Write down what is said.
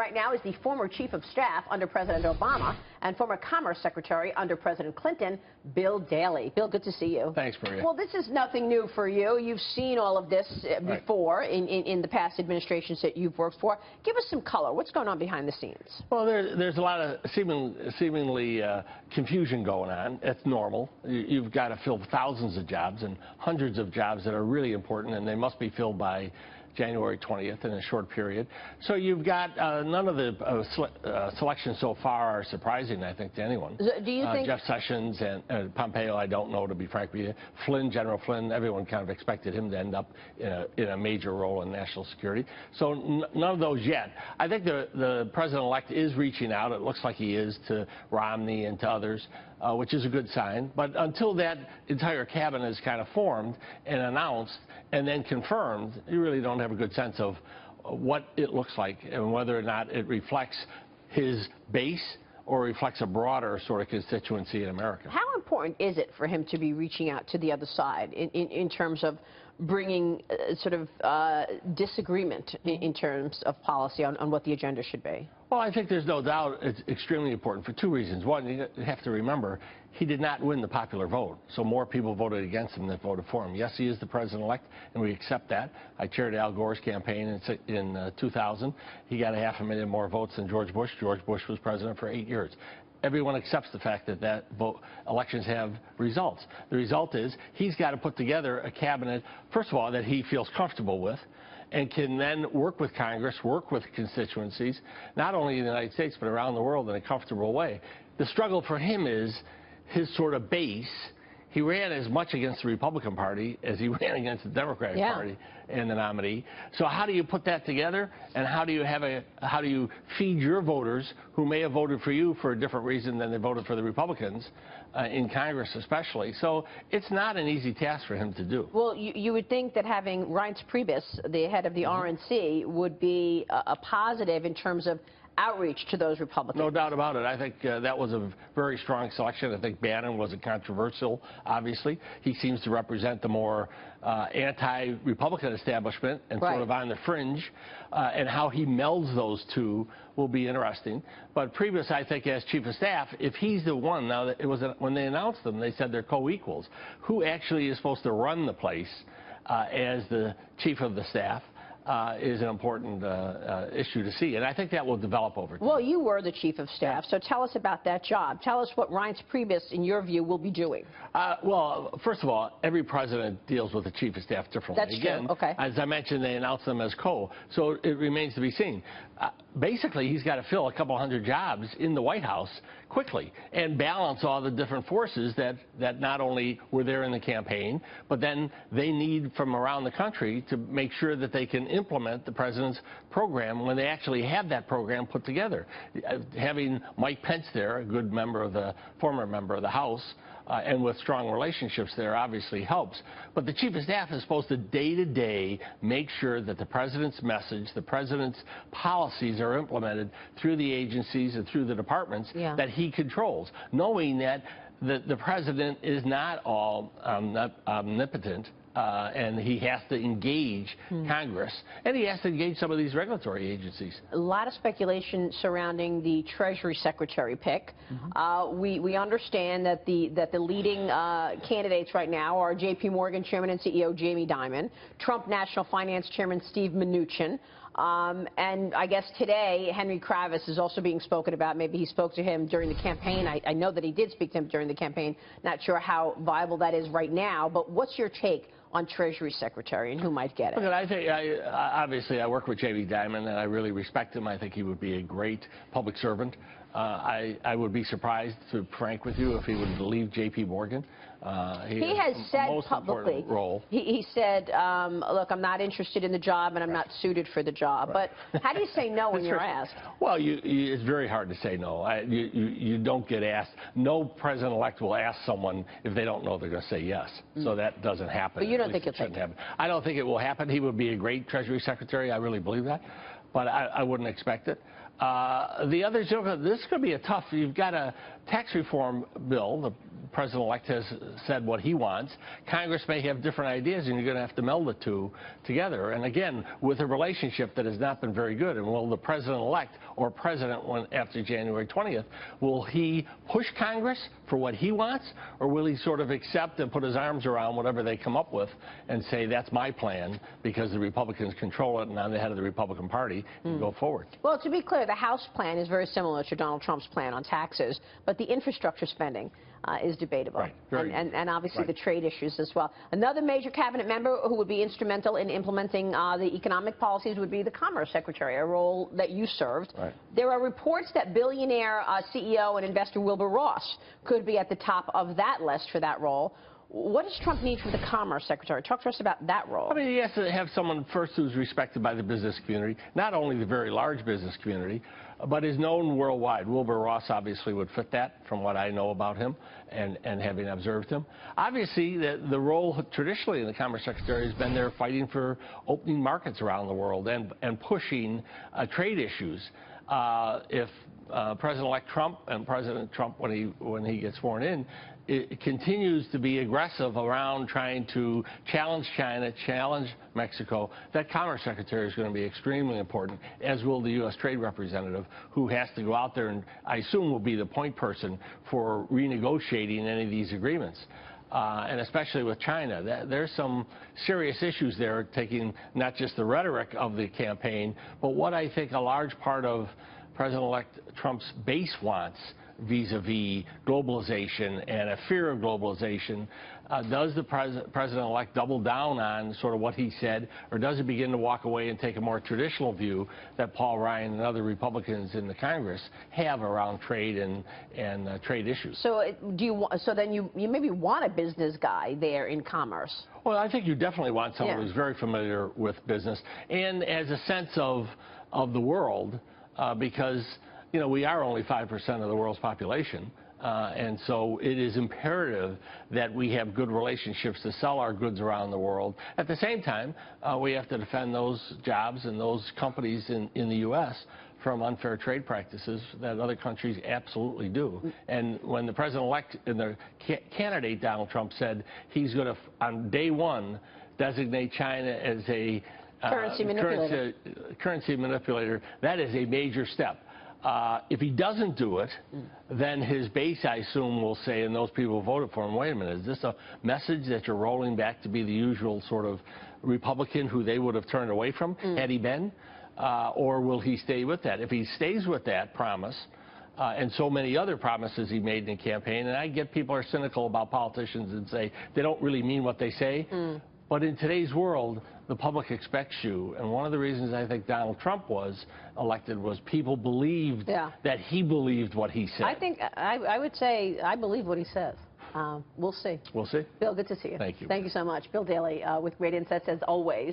right now is the former Chief of Staff under President Obama and former Commerce Secretary under President Clinton, Bill Daley. Bill, good to see you. Thanks, Maria. Well, this is nothing new for you. You've seen all of this before in the past administrations that you've worked for. Give us some color. What's going on behind the scenes? Well, there's a lot of seemingly confusion going on. It's normal. You've got to fill thousands of jobs and hundreds of jobs that are really important, and they must be filled by January 20th in a short period. So you've got none of the selections so far are surprising, I think, to anyone. Do you think Jeff Sessions and Pompeo, I don't know, to be frank with you. Flynn, General Flynn, everyone kind of expected him to end up in a major role in national security. So none of those yet. I think the president-elect is reaching out. It looks like he is, to Romney and to others, which is a good sign. But until that entire cabinet is kind of formed and announced and then confirmed, you really don't have a good sense of what it looks like and whether or not it reflects his base or reflects a broader sort of constituency in America. How important is it for him to be reaching out to the other side in terms of bringing sort of disagreement in terms of policy on what the agenda should be? Well, I think there's no doubt it's extremely important for two reasons. One, you have to remember, he did not win the popular vote, so more people voted against him than voted for him. Yes, he is the president-elect, and we accept that. I chaired Al Gore's campaign in 2000. He got 500,000 more votes than George Bush. George Bush was president for 8 years. Everyone accepts the fact that elections have results. The result is he's got to put together a cabinet, first of all, that he feels comfortable with, and can then work with Congress, work with constituencies, not only in the United States, but around the world in a comfortable way. The struggle for him is his sort of base. He ran as much against the Republican Party as he ran against the Democratic Party and the nominee. So how do you put that together, and how do you feed your voters who may have voted for you for a different reason than they voted for the Republicans, in Congress especially? So it's not an easy task for him to do. Well, you would think that having Reince Priebus, the head of the RNC, would be a positive in terms of outreach to those Republicans. No doubt about it. I think that was a very strong selection. I think Bannon was a controversial, obviously. He seems to represent the more anti-Republican establishment and sort of on the fringe, and how he melds those two will be interesting. But Priebus, I think, as Chief of Staff, if he's the one, now it was when they announced them, they said they're co-equals. Who actually is supposed to run the place as the Chief of the Staff? Is an important issue to see, and I think that will develop over time. Well, you were the Chief of Staff, so tell us about that job. Tell us what Reince Priebus, in your view, will be doing. Well, first of all, every president deals with the Chief of Staff differently. That's true. Okay. As I mentioned, they announced them as co, so it remains to be seen. Basically, he's got to fill a couple hundred jobs in the White House quickly and balance all the different forces that not only were there in the campaign, but then they need from around the country to make sure that they can implement the president's program when they actually have that program put together. Having Mike Pence there, a good former member of the House, and with strong relationships there obviously helps. But the Chief of Staff is supposed to day-to-day make sure that the president's message, the president's policies are implemented through the agencies and through the departments that he controls, knowing that the president is not all omnipotent. And he has to engage Congress, and he has to engage some of these regulatory agencies. A lot of speculation surrounding the Treasury Secretary pick. We understand that the leading candidates right now are J.P. Morgan Chairman and CEO Jamie Dimon, Trump National Finance Chairman Steve Mnuchin, and I guess today Henry Kravis is also being spoken about. Maybe he spoke to him during the campaign. I know that he did speak to him during the campaign. Not sure how viable that is right now, but what's your take on Treasury Secretary and who might get it? Look, I think, obviously, I work with Jamie Dimon, and I really respect him. I think he would be a great public servant. I would be surprised, to be frank with you, if he would leave J.P. Morgan. He has said publicly, he said, look, I'm not interested in the job and I'm not suited for the job. But how do you say no when you're asked? Well, it's very hard to say no. You don't get asked. No president-elect will ask someone if they don't know they're going to say yes. So that doesn't happen. But you don't think it shouldn't happen? I don't think it will happen. He would be a great Treasury Secretary. I really believe that. But I wouldn't expect it. The others, this could be a tough. You've got a tax reform bill. The president-elect has said what he wants. Congress may have different ideas, and you're going to have to meld the two together. And again, with a relationship that has not been very good. And will the president-elect or president after January 20th. Will he push Congress for what he wants, or will he sort of accept and put his arms around whatever they come up with and say, that's my plan, because the Republicans control it and I'm the head of the Republican Party, and go forward? Well, to be clear, the House plan is very similar to Donald Trump's plan on taxes, but the infrastructure spending is debatable. Right. And obviously right. the trade issues as well. Another major cabinet member who would be instrumental in implementing the economic policies would be the Commerce Secretary, a role that you served. Right. There are reports that billionaire CEO and investor Wilbur Ross could be at the top of that list for that role. What does Trump need from the Commerce Secretary? Talk to us about that role. I mean, he has to have someone first who's respected by the business community, not only the very large business community, but is known worldwide. Wilbur Ross obviously would fit that, from what I know about him and having observed him. Obviously, the role traditionally in the Commerce Secretary has been there fighting for opening markets around the world and pushing trade issues. If President-elect Trump and President Trump, when he gets sworn in, it continues to be aggressive around trying to challenge China, challenge Mexico, that Commerce Secretary is going to be extremely important, as will the U.S. Trade Representative, who has to go out there and, I assume, will be the point person for renegotiating any of these agreements. And especially with China. There's some serious issues there, taking not just the rhetoric of the campaign, but what I think a large part of President-elect Trump's base wants vis-a-vis globalization and a fear of globalization. Does the president-elect double down on sort of what he said, or does he begin to walk away and take a more traditional view that Paul Ryan and other Republicans in the Congress have around trade and trade issues? So so then you maybe want a business guy there in Commerce? Well, I think you definitely want someone who's very familiar with business and as a sense of the world, because we are only 5% of the world's population, and so it is imperative that we have good relationships to sell our goods around the world. At the same time, we have to defend those jobs and those companies in the U.S. from unfair trade practices that other countries absolutely do. And when the president-elect and the candidate, Donald Trump, said he's going to, on day one, designate China as a currency manipulator, that is a major step. If he doesn't do it, then his base, I assume, will say, and those people who voted for him, wait a minute, is this a message that you're rolling back to be the usual sort of Republican who they would have turned away from had he been? Or will he stay with that? If he stays with that promise, and so many other promises he made in the campaign, and I get people are cynical about politicians and say they don't really mean what they say, but in today's world, the public expects you. And one of the reasons I think Donald Trump was elected was people believed that he believed what he said. I would say I believe what he says. We'll see. We'll see. Bill, good to see you. Thank you. Thank you so much. Bill Daley with great insights as always.